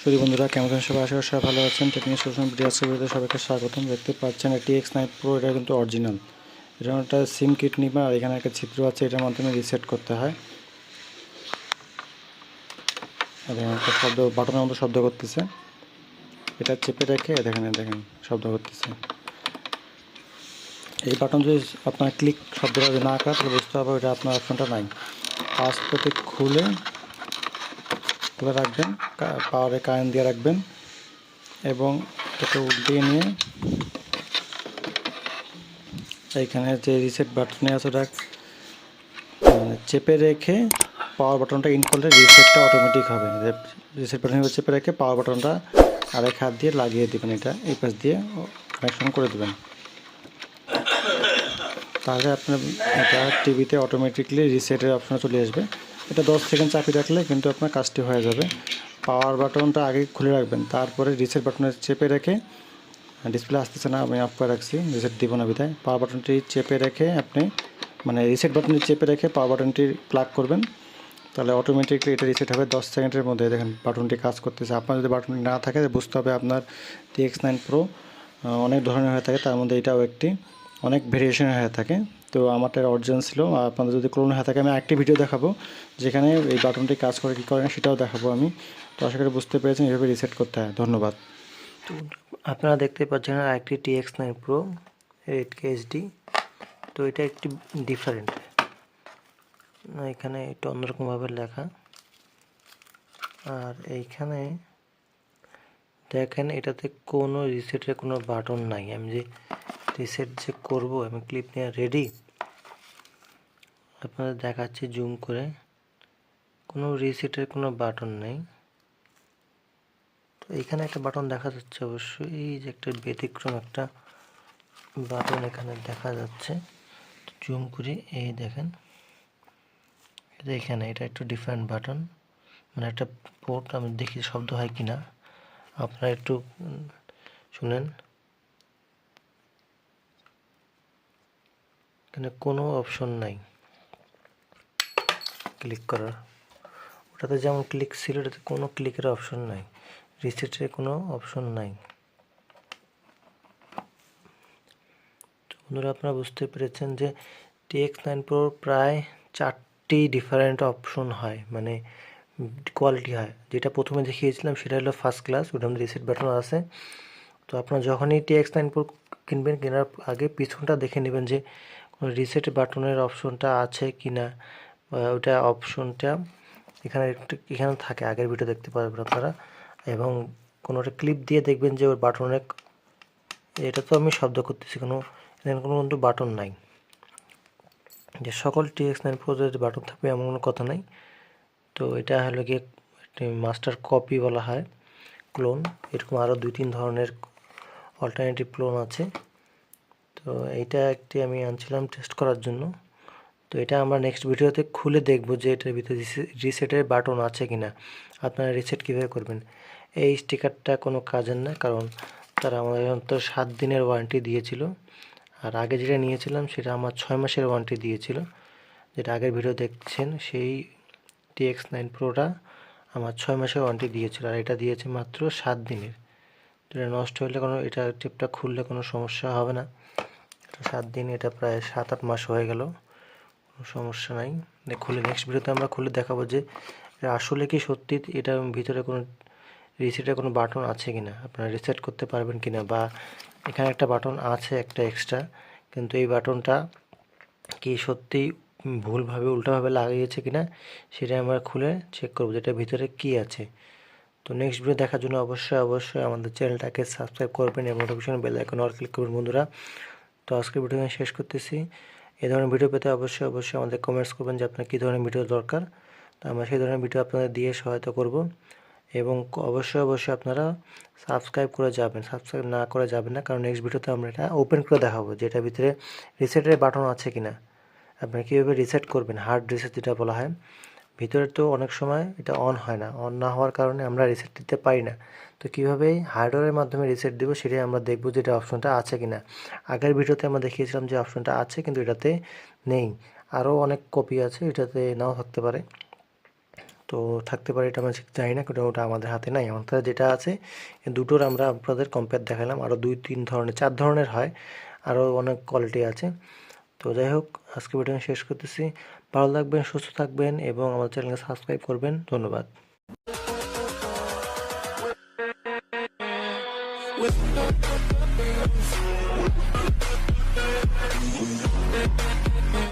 শুধু বন্ধুরা কেমন আছেন সবাই? আশা করি সবাই ভালো আছেন। টেকনিক সলিউশন ভিডিও আজকের ভিডিওতে সবাইকে স্বাগতম। দেখতে পাচ্ছেন এটি X9 Pro, এটা কিন্তু অরিজিনাল। এটা একটা সিম কিট নিবা, আর এখানে একটা ছিদ্র আছে, এটার মাধ্যমে রিসেট করতে হয়। আর এখানে একটা শব্দ, বাটনের মতো শব্দ করতেছে। এটা চেপে রেখে দেখেন শব্দ করতেছে। এই বাটন যদি আপনার ক্লিক শব্দটা যদি না করে তাহলে বুঝতে হবে এটা আপনার অপশনটা নাই। পাঁচ প্রতীক খুলে রাখবেন, পাওয়ারে কারেন্ট দিয়ে রাখবেন এবং এটাকে উল্টিয়ে নিয়ে এইখানে যে রিসেট বাটনে আছে ওটা চেপে রেখে পাওয়ার বাটনটা ইন করলে রিসেটটা অটোমেটিক হবে। রিসেট বাটন চেপে রেখে পাওয়ার বাটনটা আরেক হাত দিয়ে লাগিয়ে দেবেন, এটা এই পাশ দিয়ে কানেকশন করে দেবেন। তাহলে আপনার এটা টিভিতে অটোমেটিকলি রিসেটের অপশনে চলে আসবে। এটা 10 সেকেন্ড চাপিয়ে রাখলে কিন্তু আপনার কাজটি হয়ে যাবে। পাওয়ার বাটনটা আগে খুলে রাখবেন, তারপরে রিসেট বাটনে চেপে রেখে, ডিসপ্লে আসতেছে না, আমি অফ করে রাখছি, রিসেট দিব না বিধায়। পাওয়ার বাটনটি চেপে রেখে আপনি রিসেট বাটনটি চেপে রেখে পাওয়ার বাটনটি প্লাগ করবেন, তাহলে অটোমেটিকলি এটা রিসেট হবে 10 সেকেন্ডের মধ্যে। দেখেন বাটনটি কাজ করতেছে। আপনার যদি বাটনটি না থাকে বুঝতে হবে আপনার X9 Pro অনেক ধরনের হয়ে থাকে, তার মধ্যে এটাও একটি, অনেক ভেরিয়েশনের হয়ে থাকে। তো আমারটা অরিজিনাল ছিল। আপনাদের যদি ক্লোন হয়ে থাকে আমি আরেকটি ভিডিও দেখাবো যেখানে এই বাটনটি কাজ করে কী করে না সেটাও দেখাবো আমি। তো আশা করি বুঝতে পেরেছেন এভাবে রিসেট করতে হয়। ধন্যবাদ। তো আপনারা দেখতে পাচ্ছেন আরেকটি TX9 Pro 8K HD। তো এটা একটি ডিফারেন্ট, এখানে একটু অন্যরকমভাবে লেখা। আর এইখানে দেখেন এটাতে কোনো রিসেটের কোনো বাটন নাই। আমি যে রিসেট যে করব, আমি ক্লিপ নিয়ে রেডি, আপনাদের দেখাচ্ছি জুম করে। কোনো রিসেটের কোনো বাটন নেই। তো এখানে একটা বাটন দেখা যাচ্ছে অবশ্যই, এই যে একটা ব্যতিক্রম একটা বাটন এখানে দেখা যাচ্ছে। জুম করি, এই দেখেন এখানে এটা একটু ডিফারেন্ট বাটন, মানে একটা পোর্ট। আমি দেখি শব্দ হয় কিনা, আপনারা একটু শুনেন। এখানে কোনো অপশন নাই ক্লিক করার। ওটাতে যেমন ক্লিক ছিল, এটাতে কোনো ক্লিকের অপশন নাই, রিসেটের কোনো অপশন নাই। তো বন্ধুরা আপনারা বুঝতে পেরেছেন যে TX9 Pro প্রায় 4টি ডিফারেন্ট অপশন হয়, মানে কোয়ালিটি হয়। যেটা প্রথমে দেখিয়েছিলাম সেটা হলো ফার্স্ট ক্লাস, ওটার মধ্যে রিসেট বাটন আছে। তো আপনারা যখনই TX9 Pro কিনবেন, কেনার আগে পিছনটা দেখে নেবেন যে কোনো রিসেট বাটনের অপশনটা আছে কি না, বা ওটা অপশনটা এখানে থাকে, আগের ভিডিও দেখতে পারবেন আপনারা। এবং কোনোটা ক্লিপ দিয়ে দেখবেন যে ওর বাটনে, এটা তো আমি শব্দ করতেছি, এখানে কোনো কিন্তু বাটন নাই। যে সকল TX9 Pro যে বাটন থাকবে এমন কোনো কথা নাই। তো এটা হলো গিয়ে একটি মাস্টার কপি বলা হয়, ক্লোন। এরকম আরও 2-3 ধরনের অল্টারনেটিভ ক্লোন আছে। তো এইটা একটি আমি আনছিলাম টেস্ট করার জন্য। তো এটা আমরা নেক্সট ভিডিওতে খুলে দেখব যে এটার ভিতরে রিসেটের বাটন আছে কিনা, আপনারা রিসেট কীভাবে করবেন। এই স্টিকারটা কোনো কাজের না, কারণ তারা আমাদের তো 7 দিনের ওয়ারেন্টি দিয়েছিল। আর আগে যেটা নিয়েছিলাম সেটা আমার 6 মাসের ওয়ারেন্টি দিয়েছিল। যেটা আগের ভিডিও দেখছেন সেই TX9 Proটা আমার 6 মাসের ওয়ারেন্টি দিয়েছিল, আর এটা দিয়েছে মাত্র 7 দিনের। তো এটা নষ্ট হলে এটা টিপটা খুললে কোনো সমস্যা হবে না। 7 দিন, এটা প্রায় 7-8 মাস হয়ে গেল, কোনো সমস্যা নাই। খুলে নেক্সট ভিডিওতে আমরা খুলে দেখাবো যে আসলে কি সত্যি এটার ভিতরে কোনো রিসেটের কোনো বাটন আছে কিনা, আপনারা রিসেট করতে পারবেন কিনা, বা এখানে একটা বাটন আছে একটা এক্সট্রা, কিন্তু এই বাটনটা কি সত্যিই ভুলভাবে উল্টাভাবে লাগিয়েছে কিনা সেটা আমরা খুলে চেক করবো যেটা ভিতরে কি আছে। তো নেক্সট ভিডিও দেখার জন্য অবশ্যই আমাদের চ্যানেলটাকে সাবস্ক্রাইব করবেন এবং নোটিফিকেশন বেল আইকন অল ক্লিক করবেন বন্ধুরা। তো আজকের ভিডিও আমি শেষ করতেছি। এই ধরনের ভিডিও পেতে অবশ্যই আমাদের কমেন্টস করবেন যে আপনার কী ধরনের ভিডিও দরকার, তো আমরা সেই ধরনের ভিডিও আপনাদের দিয়ে সহায়তা করব। এবং অবশ্যই আপনারা সাবস্ক্রাইব করে যাবেন, সাবস্ক্রাইব না করে যাবেন না, কারণ নেক্সট ভিডিওতে আমরা এটা ওপেন করে দেখাবো যে এটার ভিতরে রিসেটের বাটন আছে কিনা, আপনারা কীভাবে রিসেট করবেন, হার্ড রিসেট যেটা বলা হয়। ভিতরে তো অনেক সময় এটা অন হয় না, অন না হওয়ার কারণে আমরা রিসেট দিতে পারি না। তো কীভাবে হার্ডওয়্যারের মাধ্যমে রিসেট দেবো সেটাই আমরা দেখবো যে এটা অপশনটা আছে কিনা। আগের ভিডিওতে আমরা দেখিয়েছিলাম যে অপশনটা আছে কিন্তু এটাতে নেই, আরও অনেক কপি আছে, এটাতে নাও থাকতে পারে। তো তো থাকতে পারে, এটা আমরা ঠিক জানি না, কারণ ওটা আমাদের হাতে নাই। আমাদের যেটা আছে এই দুটোর আমরা আপনাদের কম্পেয়ার দেখালাম। আরও 2-3 ধরনের, 4 ধরনের হয়, আরও অনেক কোয়ালিটি আছে। তো যাই হোক, আজকে ভিডিও শেষ করতেছি। ভালো থাকবেন, সুস্থ থাকবেন এবং আমার চ্যানেলকে সাবস্ক্রাইব করবেন। ধন্যবাদ। with